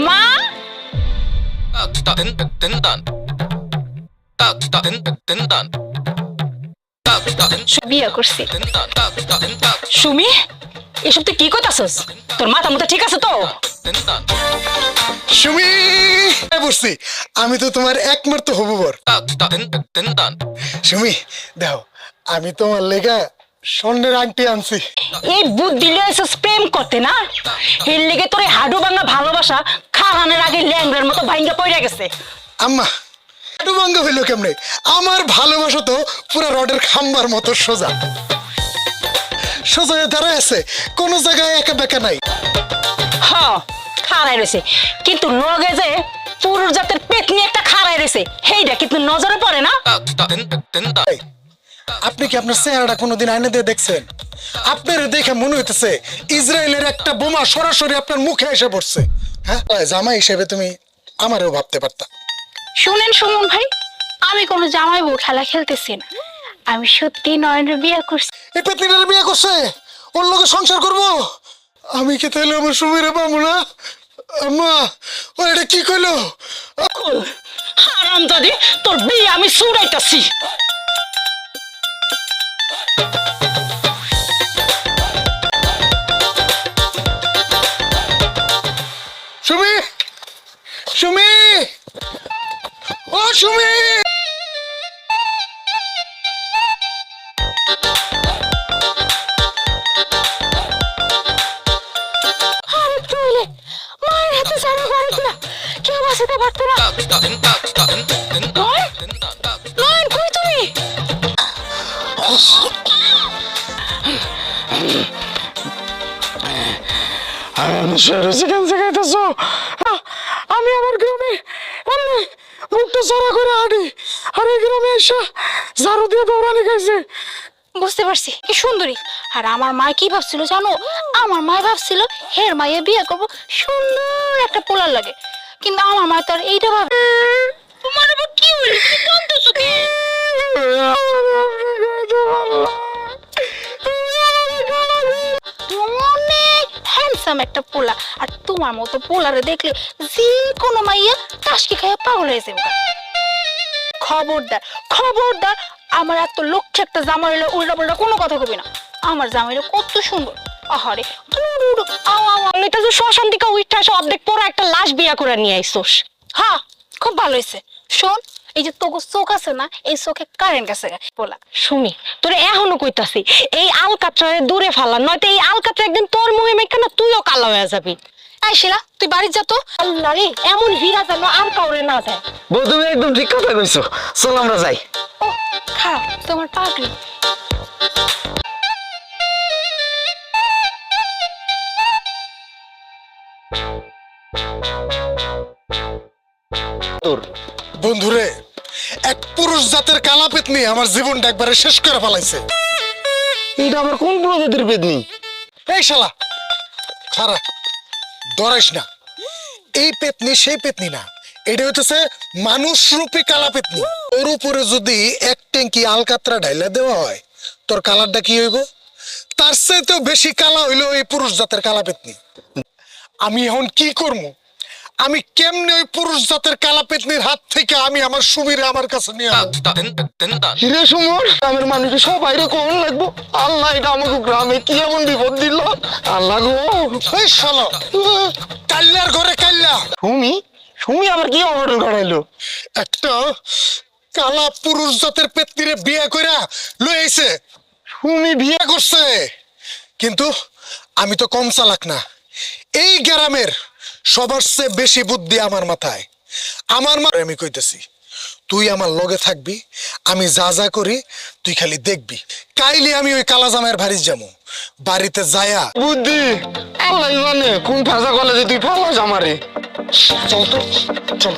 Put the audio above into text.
মা বিয়ে করছি। সুমি, এসব তুই কি কইতাছস? তোর মাথা মুথা ঠিক আছে তো? সুমি বসছি, আমি তো তোমার একমাত্র হবু বর। সুমি দেখো, আমি তোমার লেগা স্বর্ণের আংটি আনছি। এই বুদ্ধি লইছস প্রেম করতে না? এর লেগে তোর হাডু ভাঙা ভালোবাসা খাওয়ানোর আগে ল্যাংড়ার মতো ভাঙ্গা পড়ে গেছে। আম্মা, একটু ভাঙ্গা হইলো কেমনে? আমার ভালোবাসা তো পুরো রডের খাম্বার মতো সোজা সোজা দাঁড়ায় আছে, কোনো জায়গায় একা বেঁকা নাই। হ্যাঁ, খাড়াই রয়েছে, কিন্তু লগে যে পুরুষ জাতের পেতনি একটা খাড়াই রয়েছে, সেইটা কিন্তু নজরে পড়ে না। আপনি কি আপনার চেহারাটা কোনোদিন আয়না দিয়ে দেখছেন? আপনার দেখে মনে হইতেছে ইসরায়েলের একটা বোমা সরাসরি আপনার মুখে এসে পড়ছে। হ্যাঁ, জামাই হিসেবে তুমি আমারও ভাবতে পারতা। শুনেন সুমন ভাই, আমি কোনো জামাই বউ খেলা খেলতেছি না, আমি সত্যি নয়নের বিয়ে করছি। এই পেতনিটার বিয়ে করছে, ওর লোকে সংসার করবো? আমি কি তাহলে আমার সুমিরে পাবো না? আম্মা, ও এটা কি কইলো? হারামজাদি, তোর বিয়ে আমি ছুড়াইতাছি। সুমি, সুমি, ও সুমি! মায়ের হাতে সারা পারত না, কেউ বাঁচাতে পারতো না। নয়ন, কই তুমি? আমি আমার গ্রামে মুখটা সারা করে হাঁটি, আর এই গ্রামে এসে ঝাড়ু দিয়ে দৌড়ানি খাইছে। বুঝতে পারছি, কি সুন্দরী। আর আমার মা কি ভাবছিল জানো? আমার মা ভাবছিল হের মাইয়া বিয়ে করবো সুন্দর একটা পোলার লাগে, কিন্তু আমার মা তো আর এইটা ভাবে। তোমার আবার কি হলো? তুমি কাঁদতেছো কি? অনেক হ্যান্ডসাম একটা পোলা, আর তোমার মতো পোলারে দেখলে যে কোনো মাইয়া টাসকি খাইয়া পাগল হয়ে যাবে। খবরদার, খবরদার, আমার এত লক্ষ্য একটা জামাই হলে উল্টা পাল্টা কোনো কথা কবি না। আমার জামাইটা কত সুন্দর, আহারে এটা যে শ্মশান দিকে উঠে আসে অর্ধেক পরে একটা লাশ বিয়া করে নিয়ে আইসোস। হ্যাঁ, খুব ভালো হয়েছে। শোন, এই যে তোকে চোখ আছে না, এই চোখে কারেন্ট গেছে বলা। সুমি, তোরে এখনো কইতাছি, এই আলকাতরারে দূরে ফালা, নয়তো এই আলকাতরা একদিন তোর মুখে মেখে না তুইও কালো হয়ে যাবি। এই শিলা, তুই বাড়ি যা তো। আল্লাহ রে, এমন ভিড়া যেন আর কাউরে না যায়। বউ, তুমি একদম ঠিক কথা কইছো, চল আমরা যাই। ও খারাপ, তোমার পাগড়ি। বন্ধুরে, এক পুরুষ জাতের কালা পেতনি আমার জীবনটা একবারে শেষ করে ফেলাইছে। এটা আমার কোন প্রজাতির পেতনি? এই শালা, খারাপ ডরাইস না। এই পেতনি সেই পেতনি না, এটা হইতেছে মানুষ রূপী কালা পেতনি। ওর উপরে যদি এক ট্যাঙ্কি আলকাতরা ঢাইলা দেওয়া হয়, তোর কালারটা কি হইব? তার চাইতেও বেশি কালা হইলো এই পুরুষ জাতের কালা পেতনি। আমি এখন কি করবো? আমি কেমনে ওই পুরুষ জাতের কালা পেতনির হাত থেকে আমি আমার সুমিরে আমার কাছে নিয়ে আসবো? হিরে সুমন, গ্রামের মানুষ সবাই রে কোন লাগবো। আল্লাহ, এটা আমাকে গ্রামে কি এমন বিপদ দিল। আল্লাহ গো, এই শালা, কাল্লার ঘরে কাল্লা। সুমি, সুমি আবার কি অঘটন ঘটাইলো? একটা কালা পুরুষ জাতের পেতনিরে বিয়ে কইরা লই আইছে। সুমি বিয়ে বিয়ে করছে, কিন্তু আমি তো কম চালাক না। এই গ্রামের সবার চেয়ে বেশি বুদ্ধি আমার মাথায়। আমার আমি কইতেছি, তুই আমার লগে থাকবি, আমি যা যা করি তুই খালি দেখবি। কাইলে আমি ওই কালা জামাইয়ের বাড়ি যাবো, বাড়িতে যায়া বুদ্ধি আল্লাহ জানে কোন ফাঁসা কলেজে তুই ফালাস আমারে। চল তো, চল।